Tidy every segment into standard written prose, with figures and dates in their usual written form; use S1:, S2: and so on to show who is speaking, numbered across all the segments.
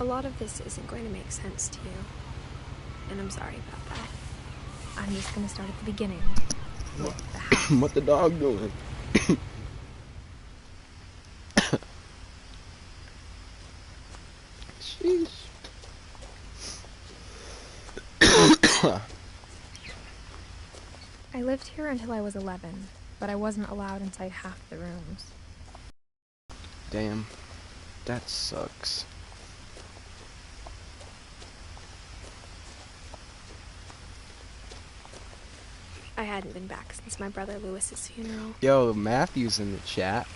S1: A lot of this isn't going to make sense to you, and I'm sorry about that. I'm just going to start at the beginning with the house.
S2: What the dog doing? Jeez.
S1: I lived here until I was 11, but I wasn't allowed inside half the rooms.
S2: Damn. That sucks.
S1: I hadn't been back since my brother Lewis's funeral.
S2: Yo, Matthew's in the chat.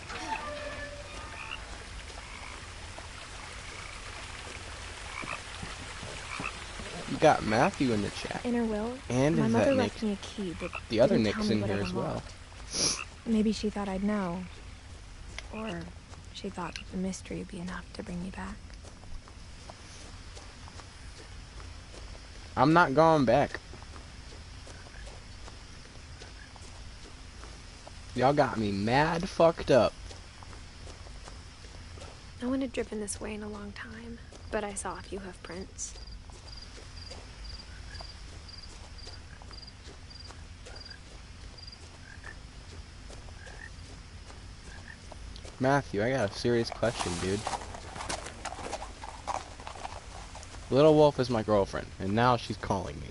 S2: You got Matthew in the chat.
S1: In her will,
S2: And
S1: my
S2: is
S1: mother
S2: that Nick?
S1: left me a key, but
S2: The other
S1: didn't tell
S2: Nick's
S1: me
S2: in
S1: what
S2: here
S1: it
S2: as well.
S1: unlocked. Maybe she thought I'd know. Or she thought that the mystery would be enough to bring me back.
S2: I'm not going back. Y'all got me mad fucked up.
S1: No one had driven this way in a long time, but I saw a few hoof prints.
S2: Matthew, I got a serious question, dude. Little Wolf is my girlfriend, and now she's calling me.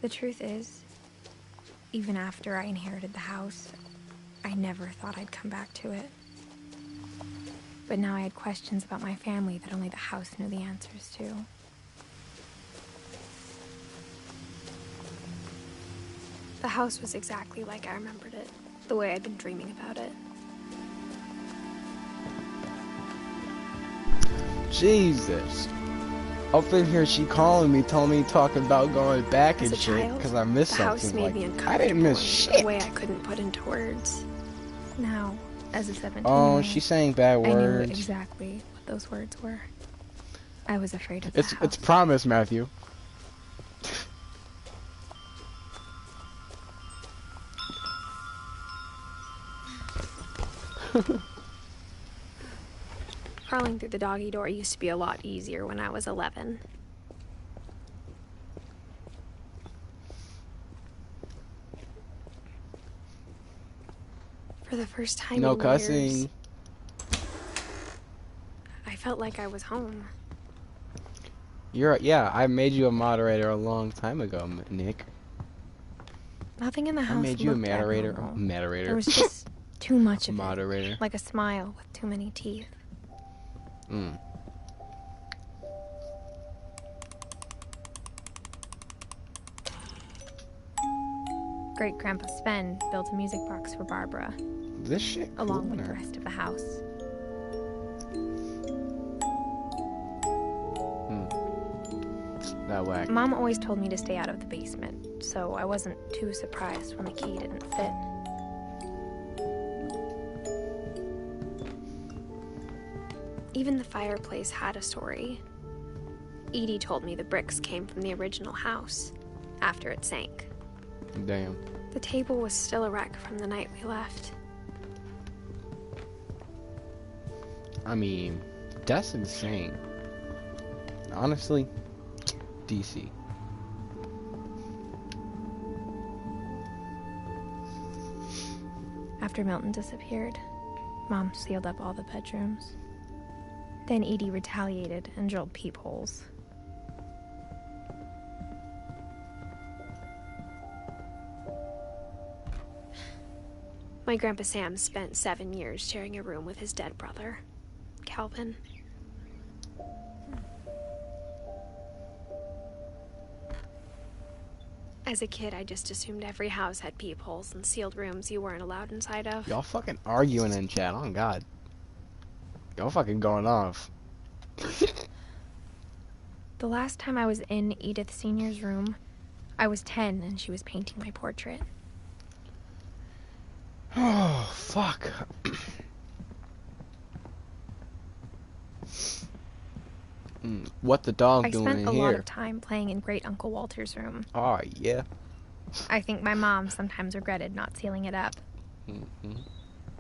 S1: The truth is, even after I inherited the house, I never thought I'd come back to it. But now I had questions about my family that only the house knew the answers to. The house was exactly like I remembered it, the way I'd been dreaming about it.
S2: Jesus. Up in here, she calling me, telling me, talking about going back
S1: As
S2: and
S1: a
S2: shit,
S1: child,
S2: because I missed
S1: the house
S2: something.
S1: made
S2: Like,
S1: me
S2: I
S1: uncomfortable
S2: didn't miss
S1: in
S2: shit.
S1: a way I couldn't put into words. Now, as a 17-year-old,
S2: Oh, she's saying bad
S1: I knew
S2: words.
S1: exactly what those words were. I was afraid of the
S2: It's
S1: house.
S2: promise, Matthew.
S1: Crawling through the doggy door used to be a lot easier when I was 11. For the first time
S2: No
S1: in
S2: cussing.
S1: years, I felt like I was home.
S2: Yeah, I made you a moderator a long time ago, Nick.
S1: Nothing in the house
S2: I made you a
S1: looked
S2: moderator.
S1: abnormal.
S2: Moderator.
S1: There was just too much of
S2: Moderator.
S1: it, like a smile with too many teeth.
S2: Mm.
S1: Great-grandpa Sven built a music box for Barbara,
S2: This shit cool
S1: along with
S2: or-
S1: the rest of the house.
S2: That whack.
S1: Mom always told me to stay out of the basement, so I wasn't too surprised when the key didn't fit. Even the fireplace had a story. Edie told me the bricks came from the original house, after it sank.
S2: Damn.
S1: The table was still a wreck from the night we left.
S2: I mean, that's insane. Honestly, DC.
S1: After Milton disappeared, Mom sealed up all the bedrooms. Then Edie retaliated and drilled peepholes. My Grandpa Sam spent 7 years sharing a room with his dead brother, Calvin. As a kid, I just assumed every house had peepholes and sealed rooms you weren't allowed inside of.
S2: Y'all fucking arguing in chat, on God. Y'all fucking going off.
S1: The last time I was in Edith Sr.'s room, I was 10 and she was painting my portrait.
S2: Oh, fuck. What the dog
S1: I
S2: doing
S1: spent
S2: in
S1: a
S2: here?
S1: lot of time playing in Great Uncle Walter's room.
S2: Oh, yeah.
S1: I think my mom sometimes regretted not sealing it up.
S2: Mm-hmm.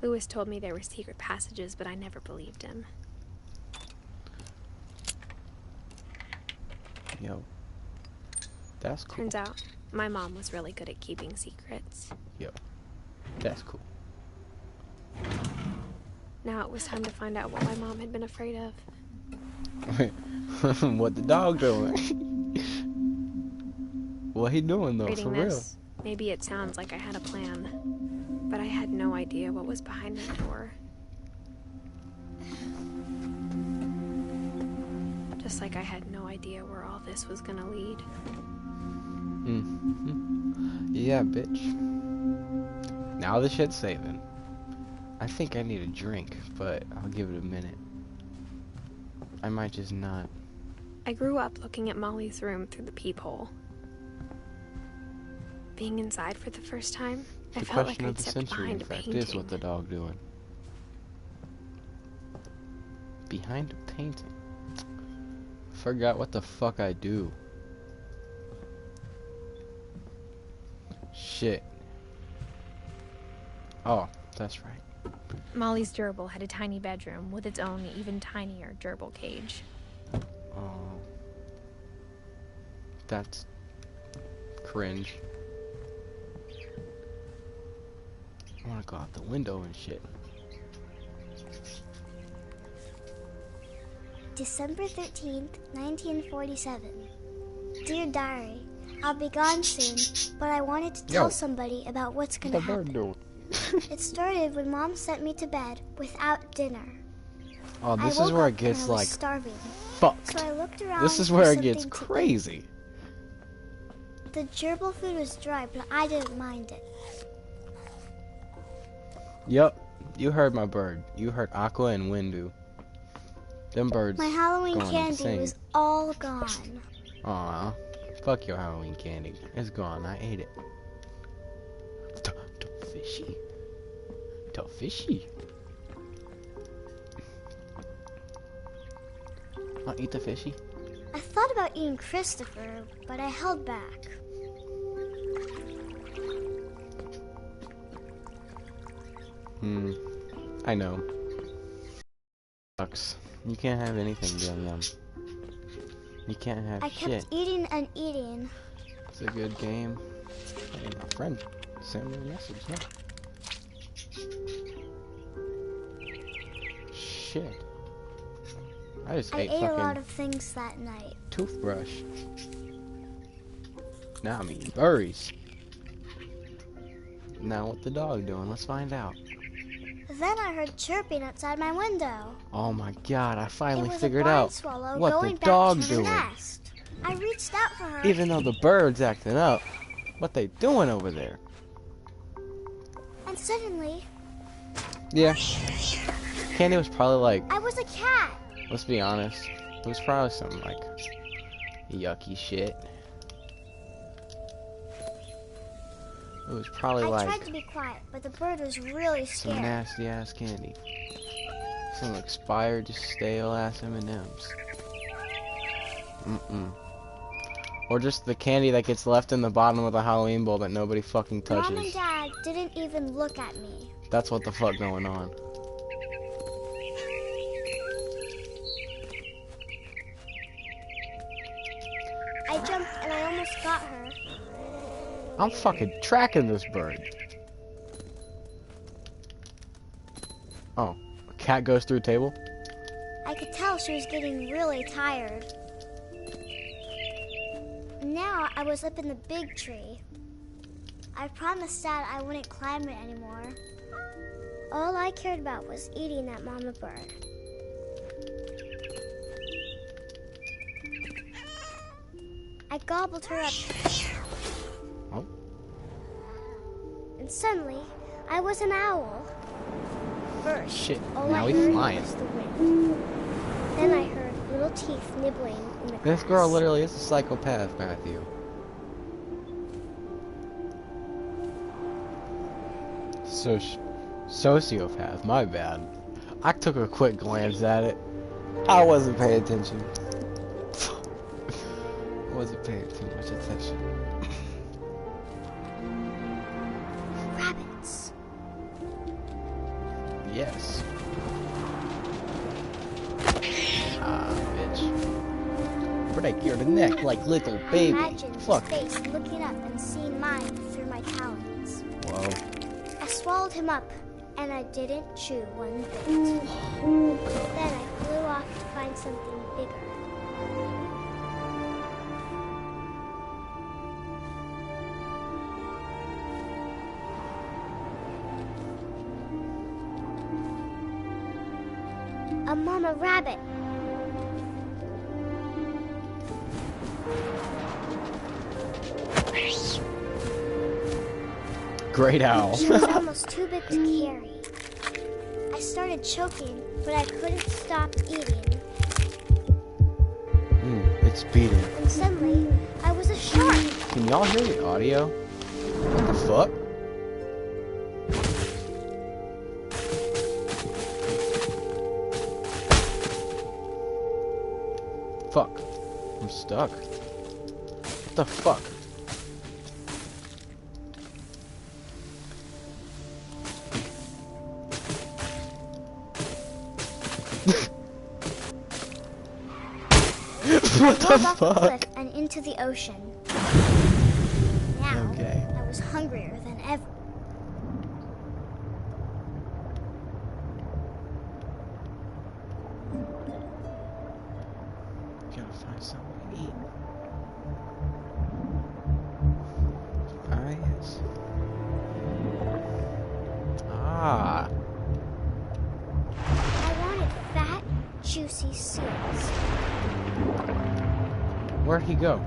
S1: Lewis told me there were secret passages, but I never believed him.
S2: Yo. That's cool.
S3: Turns out, my mom was really good at keeping secrets.
S2: Yo. That's cool.
S3: Now it was time to find out what my mom had been afraid of.
S2: What the dog doing? What he doing though,
S3: Reading
S2: for real?
S3: this, maybe it sounds like I had a plan, but I had no idea what was behind that door. Just like I had no idea where all this was gonna lead.
S2: Yeah, bitch. Now the shit's saving. I think I need a drink, but I'll give it a minute. I might just not.
S3: I grew up looking at Molly's room through the peephole. Being inside for the first time, I
S2: The
S3: felt like
S2: question of
S3: I'd
S2: the
S3: stepped
S2: century,
S3: behind
S2: in
S3: a
S2: fact,
S3: painting.
S2: is what the dog doing. Behind a painting. Forgot what the fuck I do. Shit. Oh, that's right.
S1: Molly's gerbil had a tiny bedroom with its own even tinier gerbil cage.
S2: Oh. That's cringe. I wanna go out the window and shit.
S4: December 13th, 1947. Dear Diary, I'll be gone soon, but I wanted to tell somebody about what's gonna happen. It started when Mom sent me to bed without dinner.
S2: Oh, this
S4: I
S2: is
S4: woke
S2: where
S4: up
S2: it gets
S4: and I was
S2: like
S4: starving.
S2: fucked.
S4: So I looked around.
S2: This is
S4: for
S2: where it gets
S4: something to
S2: crazy.
S4: eat. The gerbil food was dry, but I didn't mind it.
S2: Yep, you heard my bird. You heard Aqua and Windu. Them birds.
S4: My Halloween
S2: going
S4: candy
S2: insane.
S4: was all gone.
S2: Aw, fuck your Halloween candy. It's gone. I ate it. Too fishy. Too fishy. I'll eat the fishy.
S4: I thought about eating Christopher, but I held back.
S2: I know. Sucks. You can't have anything, damn yum. You can't have
S4: I
S2: shit.
S4: kept eating and eating.
S2: It's a good game. Hey, my friend sent me a message. Yeah. Shit. I just
S4: I
S2: ate
S4: ate a lot
S2: fucking
S4: of things that night.
S2: toothbrush. Now I'm eating berries. Now what the dog doing? Let's find out.
S4: Then I heard chirping outside my window.
S2: Oh my god, I finally
S4: It was
S2: figured
S4: a barn
S2: out
S4: swallow
S2: what
S4: going
S2: the
S4: back
S2: dog
S4: to
S2: doing.
S4: her nest. I reached out for her.
S2: Even though the bird's acting up, what they doing over there?
S4: And suddenly,
S2: Yeah. Candy was probably like,
S4: I was a cat.
S2: let's be honest, it was probably some like yucky shit. It was probably
S4: I
S2: like
S4: tried to be quiet, but the bird was really
S2: some
S4: scared.
S2: nasty ass candy. Some expired, just stale ass M&Ms. Or just the candy that gets left in the bottom of the Halloween bowl that nobody fucking touches.
S4: Mom and Dad didn't even look at me.
S2: That's what the fuck going on.
S4: I jumped and I almost got her.
S2: I'm fucking tracking this bird. Oh, a cat goes through a table?
S4: I could tell she was getting really tired. Now I was up in the big tree. I promised Dad I wouldn't climb it anymore. All I cared about was eating that mama bird. I gobbled her up.
S2: Oh.
S4: And suddenly, I was an owl. First,
S2: Shit,
S4: all
S2: now
S4: I
S2: we
S4: heard
S2: flying.
S4: was the wind. Then I heard little teeth nibbling in the grass.
S2: This girl literally is a psychopath, Matthew. Sociopath, my bad. I took a quick glance at it. I wasn't paying attention. I wasn't paying too much attention.
S4: Rabbits.
S2: Yes. Ah, bitch. break your neck like little
S4: I
S2: baby.
S4: imagined
S2: Fuck.
S4: his face looking up and seeing mine through my talons.
S2: Whoa.
S4: I swallowed him up, and I didn't chew one bit. Then I flew off to find something bigger. A mama rabbit.
S2: Great owl.
S4: She was almost too big to carry. I started choking, but I couldn't stop eating.
S2: It's beating.
S4: And suddenly, I was a shark.
S2: Can y'all hear the audio? What the fuck? Fuck. I'm stuck. What the fuck? What the
S4: Off the
S2: fuck?
S4: cliff and into the ocean. Now,
S2: Okay.
S4: I was hungrier than ever.
S2: Gotta find something to eat. Eyes. Ah.
S4: I wanted fat, juicy seals.
S2: Where'd he go?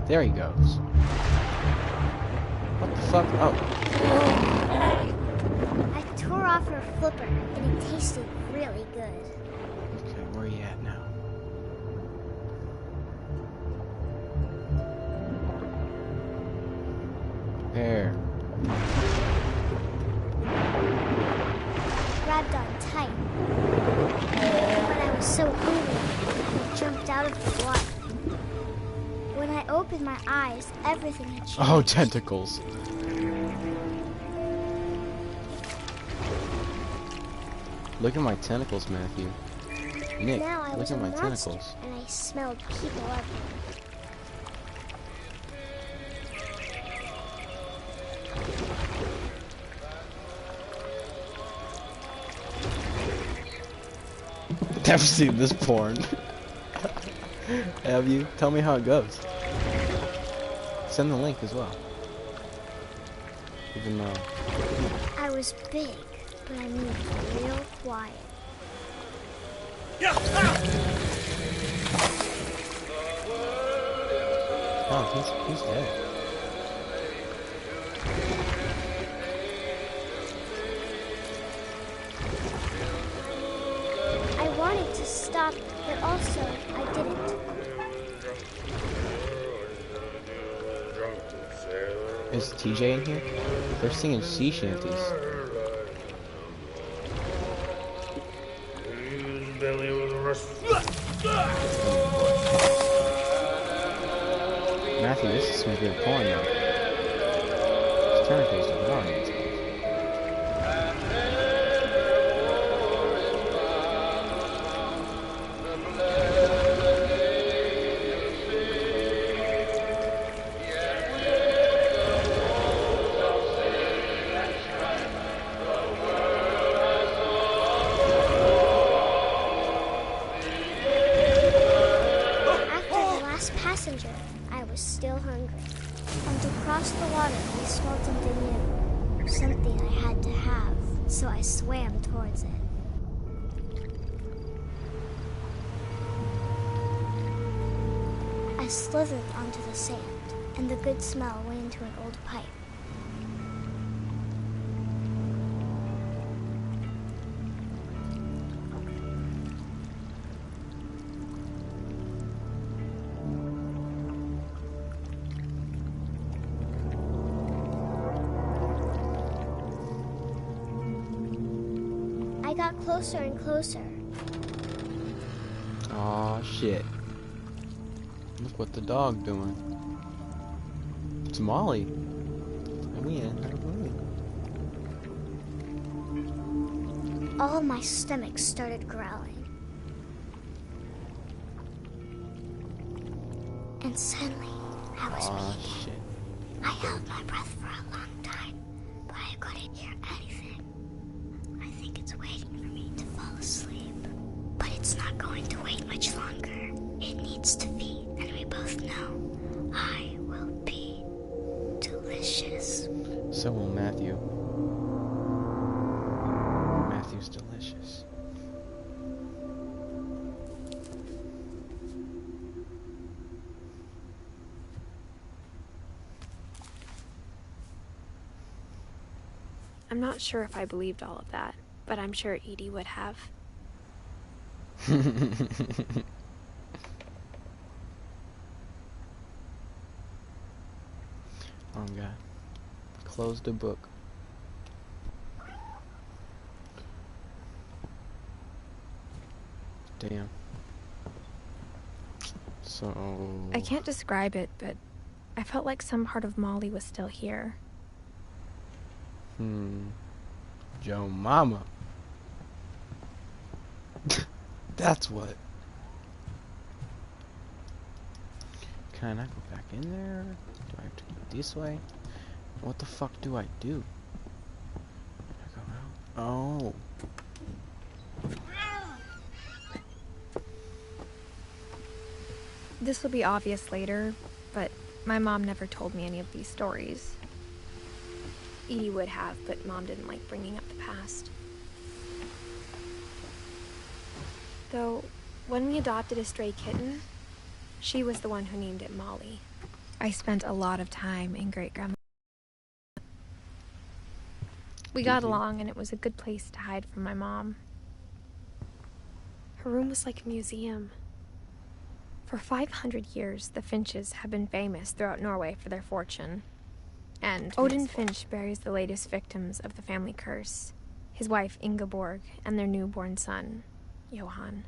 S2: There he goes. What the fuck? Oh.
S4: I tore off her flipper, and it tasted really good.
S2: Okay, where are you at now? There.
S4: Grabbed on tight. But I was so hungry, I jumped out of the water. When I opened my eyes, everything had changed.
S2: Oh, tentacles. Look at my tentacles, Matthew. Nick,
S4: Now I
S2: look
S4: was
S2: at
S4: a
S2: my
S4: monster,
S2: tentacles.
S4: and I smelled people everywhere.
S2: Never seen this porn. Have you? Tell me how it goes. Send the link as well. Even though...
S4: I was big, but I moved real quiet.
S2: Oh, he's dead.
S4: I wanted to stop, but also I didn't.
S2: Is TJ in here? They're singing sea shanties. Matthew, this is some good porn though. These tentacles are wrong.
S4: Passenger, I was still hungry. And to cross the water, I smelled something new. Something I had to have, so I swam towards it. I slithered onto the sand, and the good smell went into an old pipe. I got closer and closer.
S2: Aw, shit. Look what the dog doing. It's Molly. And we in her room.
S4: All my stomach started growling. And suddenly, I was weak.
S2: Shit.
S4: I held my breath for a long time, but I couldn't hear anything. I think it's waiting for me to fall asleep. But it's not going to wait much longer. It needs to feed, and we both know I will be delicious.
S2: So will Matthew. Matthew's delicious.
S3: I'm not sure if I believed all of that, but I'm sure Edie would have.
S2: Oh God. Close the book. Damn. So...
S1: I can't describe it, but I felt like some part of Molly was still here.
S2: Joe Mama. That's what. Can I go back in there? Do I have to go this way? What the fuck do I do? I go out? Oh.
S1: This will be obvious later, but my mom never told me any of these stories.
S3: Edie would have, but Mom didn't like bringing up the past. Though, when we adopted a stray kitten, she was the one who named it Molly.
S1: I spent a lot of time in great-grandma. We got along, and it was a good place to hide from my mom.
S3: Her room was like a museum.
S1: For 500 years, the Finches have been famous throughout Norway for their fortune. And Odin Finch buries the latest victims of the family curse, his wife Ingeborg and their newborn son, Johan.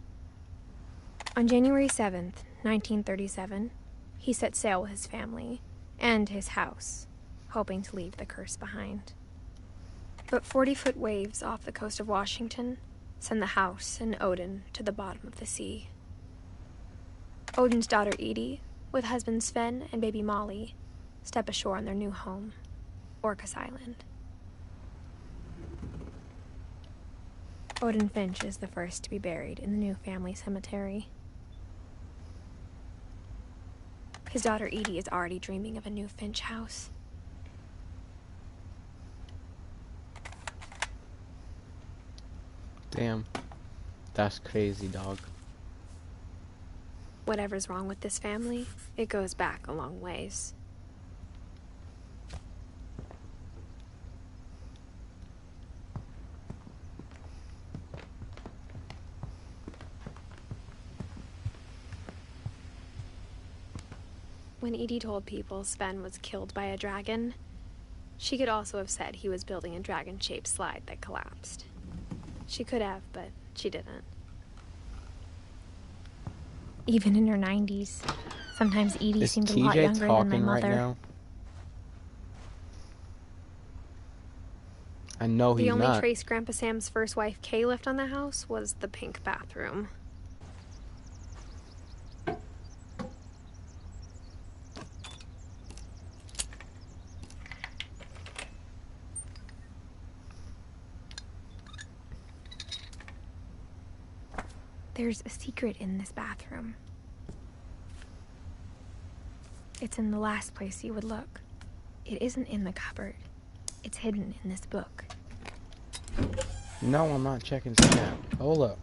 S1: On January 7th, 1937, he set sail with his family and his house, hoping to leave the curse behind. But 40-foot waves off the coast of Washington send the house and Odin to the bottom of the sea. Odin's daughter Edie, with husband Sven and baby Molly, step ashore on their new home, Orcas Island. Odin Finch is the first to be buried in the new family cemetery. His daughter Edie is already dreaming of a new Finch house.
S2: Damn. That's crazy, dog.
S3: Whatever's wrong with this family, it goes back a long ways. When Edie told people Sven was killed by a dragon, she could also have said he was building a dragon-shaped slide that collapsed. She could have, but she didn't.
S1: Even in her 90s, sometimes Edie seemed a lot younger than my mother.
S2: Right now? I know he's not.
S3: The only trace Grandpa Sam's first wife, Kay, left on the house was the pink bathroom.
S1: There's a secret in this bathroom. It's in the last place you would look. It isn't in the cupboard. It's hidden in this book.
S2: No, I'm not checking Snap. Hold up.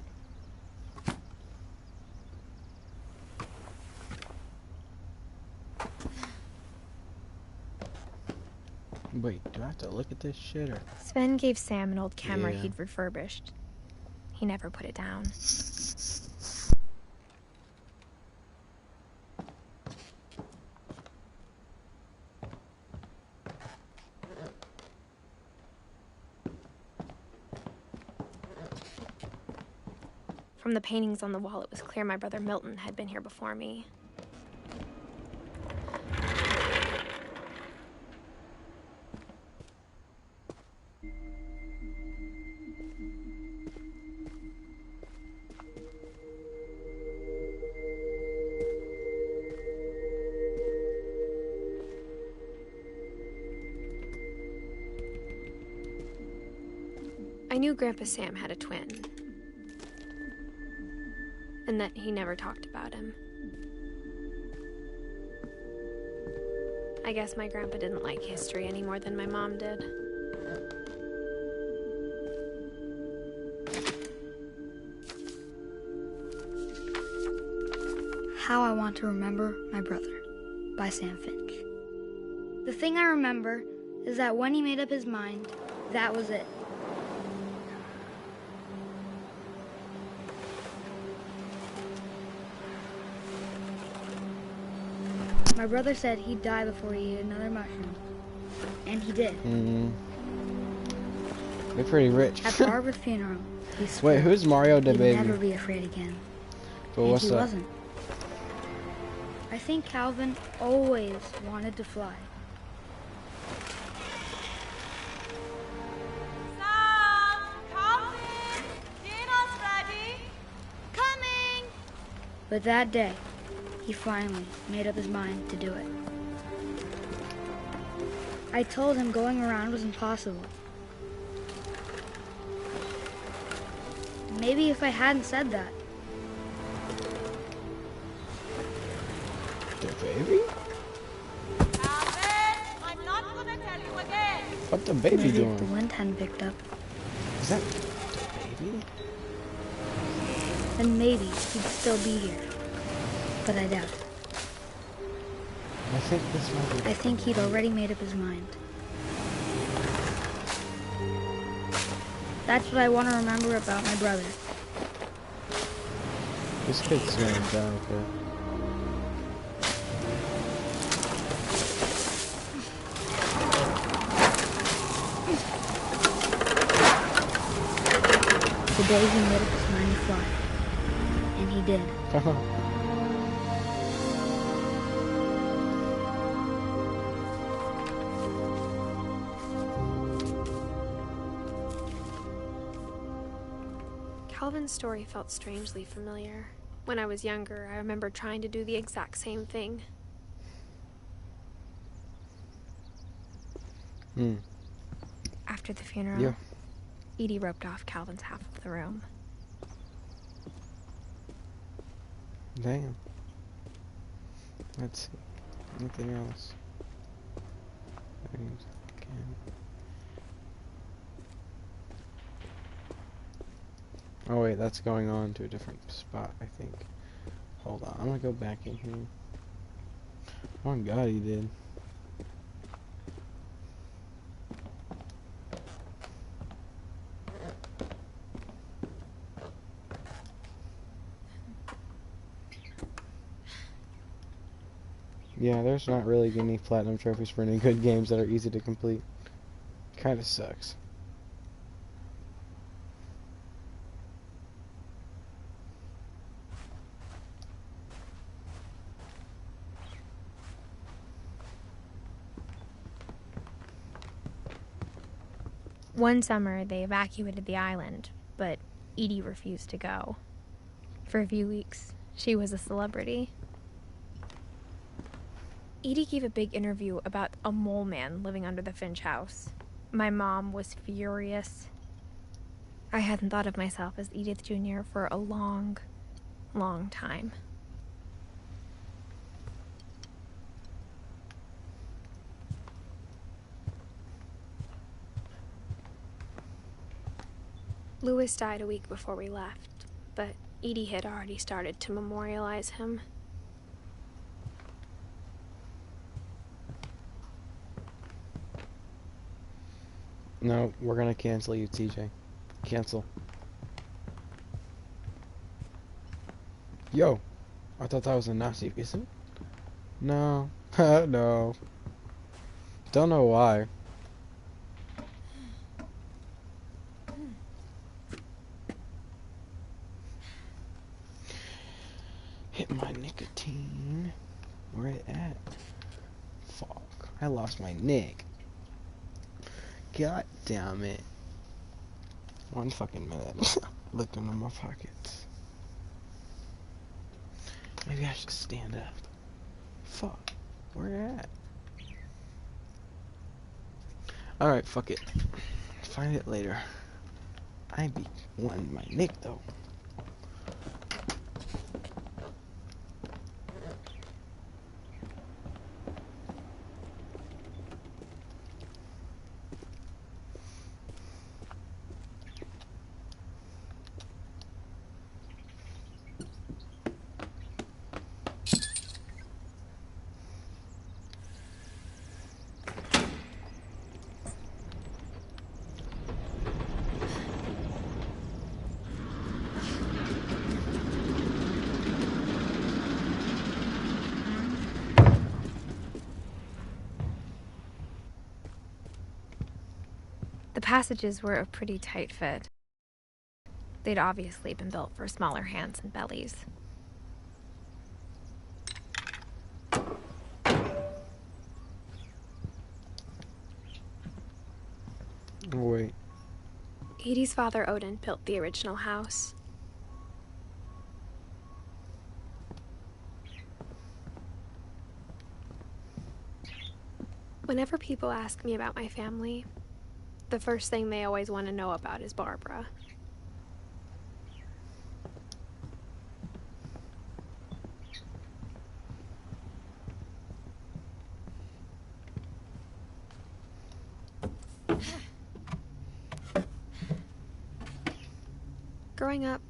S2: Wait, do I have to look at this shit or?
S1: Sven gave Sam an old camera
S2: Yeah.
S1: he'd refurbished. He never put it down. From the paintings on the wall, it was clear my brother Milton had been here before me.
S3: knew Grandpa Sam had a twin, and that he never talked about him. I guess my grandpa didn't like history any more than my mom did.
S5: How I Want to Remember My Brother by Sam Finch. The thing I remember is that when he made up his mind, that was it. My brother said he'd die before he ate another mushroom. And he did.
S2: They're pretty rich.
S5: At Barbara's funeral, he swore
S2: Wait, who's Mario the
S5: he'd
S2: baby?
S5: never be afraid again.
S2: But
S5: And
S2: what's
S5: he
S2: up?
S5: wasn't. I think Calvin always wanted to fly.
S6: Sam! Calvin! Dinner's ready! Coming!
S5: But that day, he finally made up his mind to do it. I told him going around was impossible. Maybe if I hadn't said that,
S2: The baby?
S6: Calvin! I'm not gonna tell you again!
S2: What the baby
S5: maybe if
S2: doing?
S5: the wind hadn't picked up,
S2: Is that the baby?
S5: then maybe he'd still be here. But I doubt it.
S2: I think this might be.
S5: I think he'd already made up his mind. That's what I want to remember about my brother.
S2: This kid's gonna die, okay?
S5: The day he made up his mind to fly. And he did.
S3: Calvin's story felt strangely familiar. When I was younger, I remember trying to do the exact same thing.
S1: After the funeral,
S2: Yeah.
S1: Edie roped off Calvin's half of the room.
S2: Damn. Let's see. Anything else? Oh wait, that's going on to a different spot, I think. Hold on, I'm gonna go back in here. Oh god, he did. Yeah, there's not really any platinum trophies for any good games that are easy to complete. Kinda sucks.
S1: One summer, they evacuated the island, but Edie refused to go. For a few weeks, she was a celebrity. Edie gave a big interview about a mole man living under the Finch house. My mom was furious. I hadn't thought of myself as Edith Jr. for a long, long time.
S3: Louis died a week before we left, but Edie had already started to memorialize him.
S2: No, we're gonna cancel you, TJ. Cancel. Yo! I thought that was a Nazi, is it? No. No. Don't know why. Hit my nicotine. Where it at? Fuck. I lost my nick. God damn it. 1 fucking minute. Looked into my pockets. Maybe I should stand up. Fuck. Where at? Alright, fuck it. Find it later. I be wanting my Nick though.
S1: The passages were a pretty tight fit. They'd obviously been built for smaller hands and bellies.
S2: Oh, wait.
S3: Edie's father, Odin, built the original house. Whenever people ask me about my family, the first thing they always want to know about is Barbara. Growing up,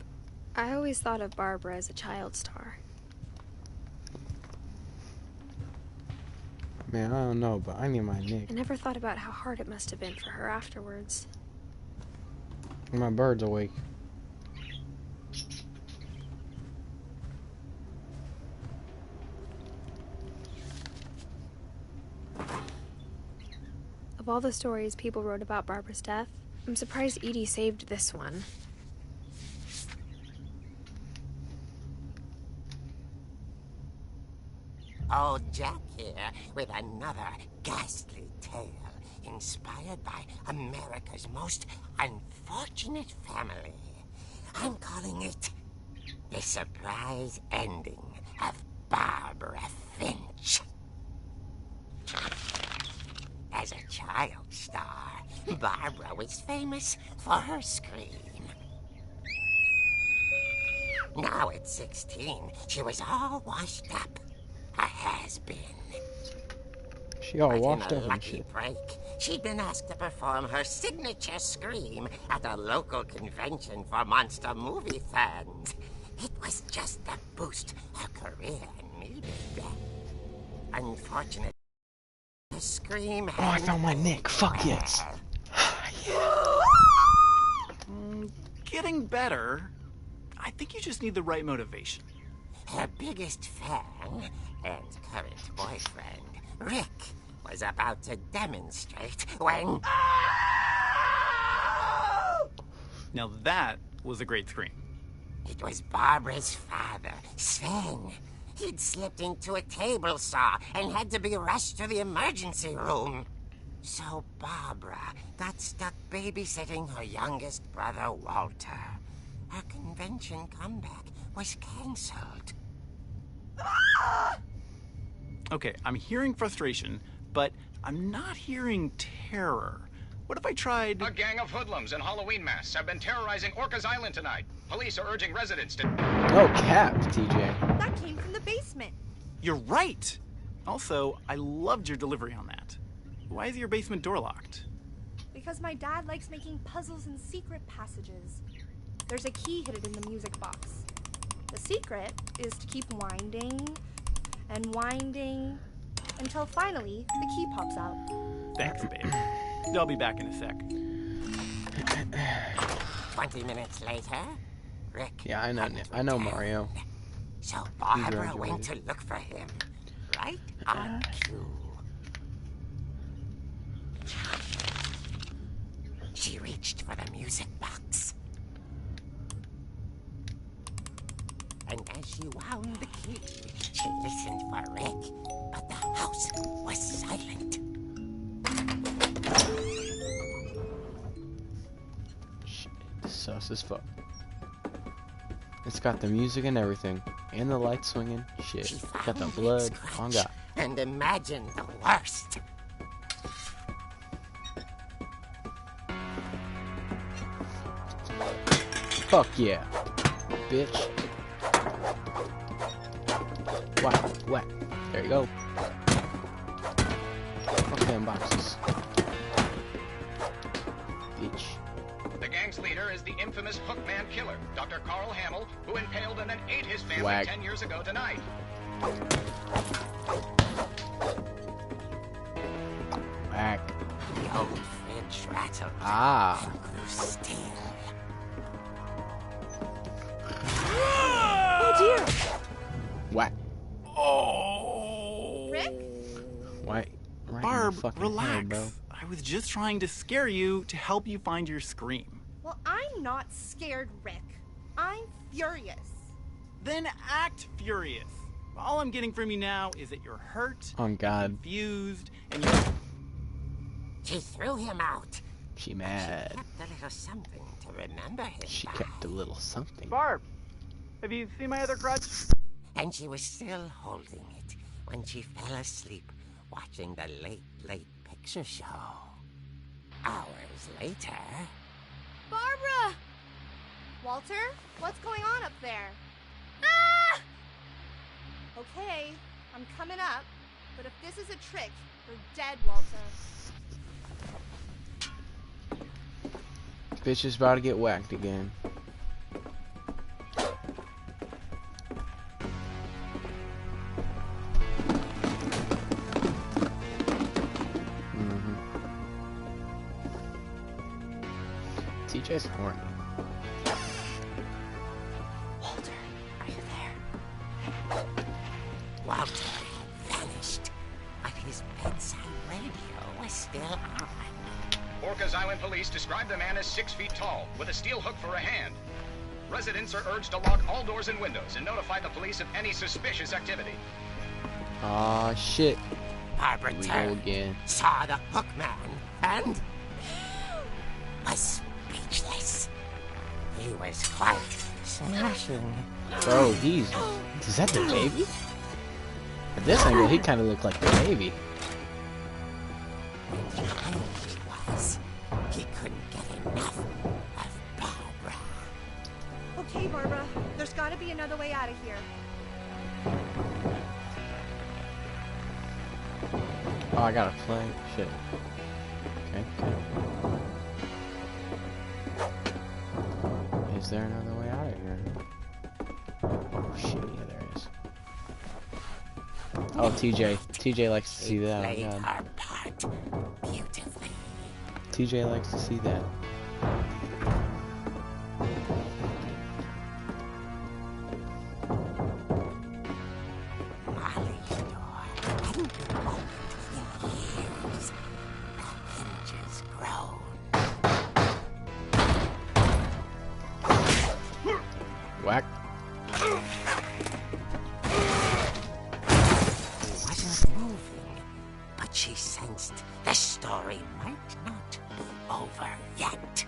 S3: I always thought of Barbara as a child star.
S2: Man, I don't know, but I need my Nick.
S3: I never thought about how hard it must have been for her afterwards.
S2: My bird's awake.
S3: Of all the stories people wrote about Barbara's death, I'm surprised Edie saved this one.
S7: Old Jack here with another ghastly tale inspired by America's most unfortunate family. I'm calling it The Surprise Ending of Barbara Finch. As a child star, Barbara was famous for her scream. Now at 16, she was all washed up. A has-been.
S2: She all washed
S7: in a
S2: up and
S7: lucky
S2: shit.
S7: break, she'd been asked to perform her signature scream at a local convention for monster movie fans. It was just the boost her career needed. Unfortunately, the scream
S2: Oh, I found my Nick. Fuck yes.
S8: Getting better. I think you just need the right motivation.
S7: Her biggest fan and current boyfriend, Rick, was about to demonstrate when...
S8: Now that was a great scream.
S7: It was Barbara's father, Sven. He'd slipped into a table saw and had to be rushed to the emergency room. So Barbara got stuck babysitting her youngest brother, Walter. Her convention comeback was cancelled.
S8: Okay, I'm hearing frustration, but I'm not hearing terror. What if I tried...
S9: A gang of hoodlums in Halloween masks have been terrorizing Orca's Island tonight. Police are urging residents to...
S2: No cap, TJ.
S6: That came from the basement.
S8: You're right! Also, I loved your delivery on that. Why is your basement door locked?
S6: Because my dad likes making puzzles and secret passages. There's a key hidden in the music box. The secret is to keep winding and winding until finally the key pops out.
S8: Thanks, babe. I'll be back in a sec.
S7: 20 minutes later, Rick...
S2: Yeah, I know Mario.
S7: So Barbara went to look for him, right on cue. She reached for the music box. And as she wound the key, she listened for Rick, but the house was silent.
S2: Shit, sus as fuck. It's got the music and everything, and the lights swinging. Shit,
S7: She
S2: got the
S7: found
S2: blood
S7: Rick's
S2: on
S7: crutch
S2: God.
S7: and imagined the worst.
S2: Fuck yeah. Bitch. Whack, whack. There you go. Fuck them boxes. Bitch.
S9: The gang's leader is the infamous Hookman killer, Dr. Carl Hamill, who impaled and then ate his family
S2: Whack.
S9: 10 years ago tonight.
S2: Whack.
S7: The old fridge rattled.
S2: Ah.
S7: Grew still.
S6: Oh dear!
S2: Whack.
S8: Oh.
S6: Rick?
S2: Whack. Right in the
S8: Barb,
S2: fucking
S8: relax.
S2: head, bro.
S8: I was just trying to scare you to help you find your scream.
S6: Well, I'm not scared, Rick. I'm furious.
S8: Then act furious. All I'm getting from you now is that you're hurt,
S2: Oh God.
S8: confused, and you're...
S7: She threw him out.
S2: She mad.
S7: She kept a little something to remember him
S2: She
S7: by.
S2: kept a little something.
S8: Barb, have you seen my other crutch?
S7: And she was still holding it when she fell asleep watching the late picture show. Hours later...
S6: Barbara! Walter, what's going on up there? Ah! Okay, I'm coming up, but if this is a trick, you're dead, Walter.
S2: Bitch is about to get whacked again. TJ's horny.
S7: Walter, are you there? Walter had vanished, but his bedside radio was still on.
S9: Orcas Island police describe the man as 6 feet tall, with a steel hook for a hand. Residents are urged to lock all doors and windows and notify the police of any suspicious activity.
S2: Aw, shit.
S7: Barbara
S2: Here we go
S7: turned,
S2: again.
S7: saw the hook man, and was speechless. He was quite smashing.
S2: Bro, is that the baby? At this angle, he kind of looked like the baby.
S7: And the irony was, he couldn't get enough of Barbara.
S6: Okay, Barbara, there's gotta be another way out of here.
S2: Oh, I gotta play. Shit. Okay, okay. Is there another way out of here? Oh, shit, yeah, there is. Oh, TJ. TJ likes to see that. Oh,
S7: Played
S2: God.
S7: her part beautifully.
S2: TJ likes to see that.
S7: Molly's door hadn't been opened in years. The hinges groaned.
S2: Whack.
S7: He wasn't moving, but she sensed the story might not be over yet.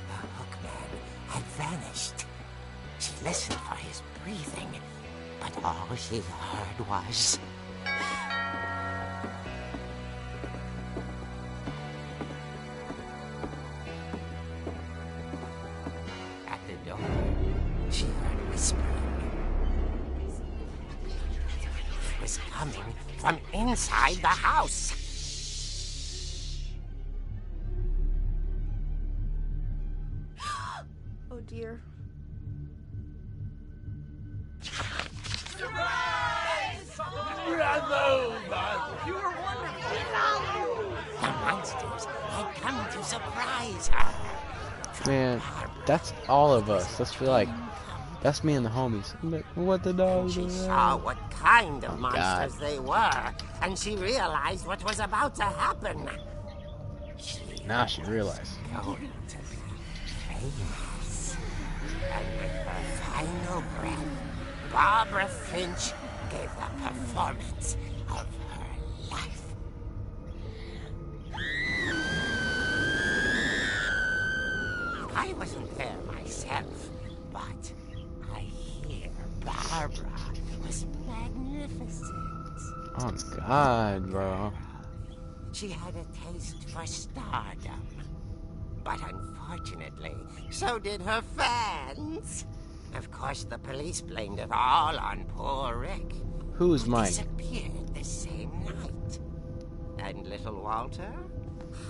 S7: The hookman had vanished. She listened for his breathing, but all she heard was... At the door, she heard whispering. It was coming from inside the house.
S6: Oh dear.
S7: The monsters had come to surprise her.
S2: Man, that's all of us. That's me and the homies. What the dog
S7: She
S2: doing?
S7: saw what kind of
S2: Oh,
S7: monsters
S2: God.
S7: they were, and she realized what was about to happen.
S2: Now she realized.
S7: Going to be famous. And with her final breath, Barbara Finch gave the performance of her life. I wasn't there myself, but I hear Barbara was magnificent.
S2: Oh God, bro.
S7: She had a taste for stardom. But unfortunately, so did her fans. Of course, the police blamed it all on poor Rick.
S2: Who's
S7: who
S2: Mike?
S7: disappeared the same night. And little Walter?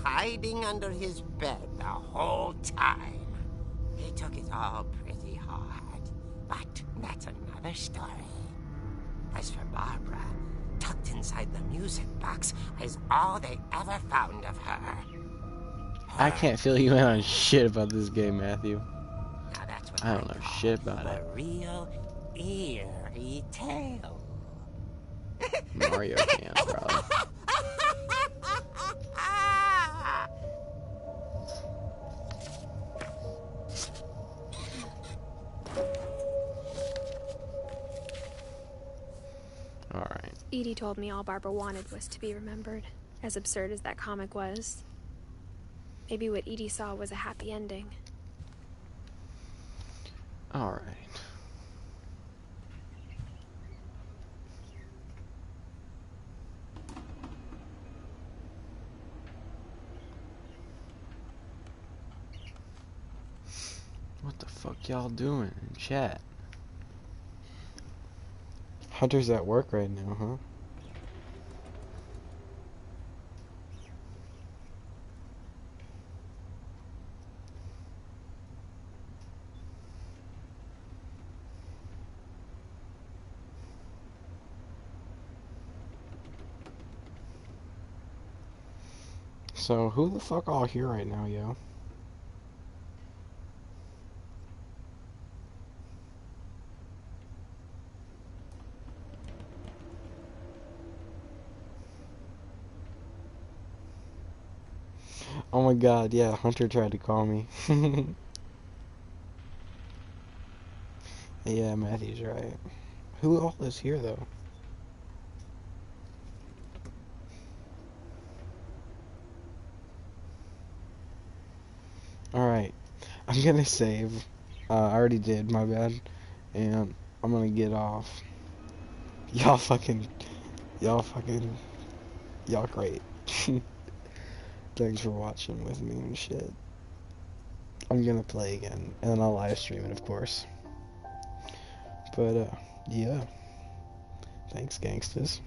S7: Hiding under his bed the whole time. He took it all pretty hard. But that's another story. As for Barbara, tucked inside the music box is all they ever found of her.
S2: I can't fill you in on shit about this game, Matthew.
S7: Now that's what
S2: I don't know shit about
S7: a
S2: it.
S7: real eerie tale.
S2: Mario can, probably. Alright.
S3: Edie told me all Barbara wanted was to be remembered, as absurd as that comic was. Maybe what Edie saw was a happy ending.
S2: Alright. What the fuck y'all doing in chat? Hunter's at work right now, huh? So, who the fuck all here right now, yo? Oh my god, yeah, Hunter tried to call me. Yeah, Matthew's right. Who all is here, though? Alright, I'm gonna save. I already did, my bad. And I'm gonna get off. Y'all great. Thanks for watching with me and shit. I'm gonna play again, and then I'll live stream it, of course. But, yeah. Thanks, gangsters.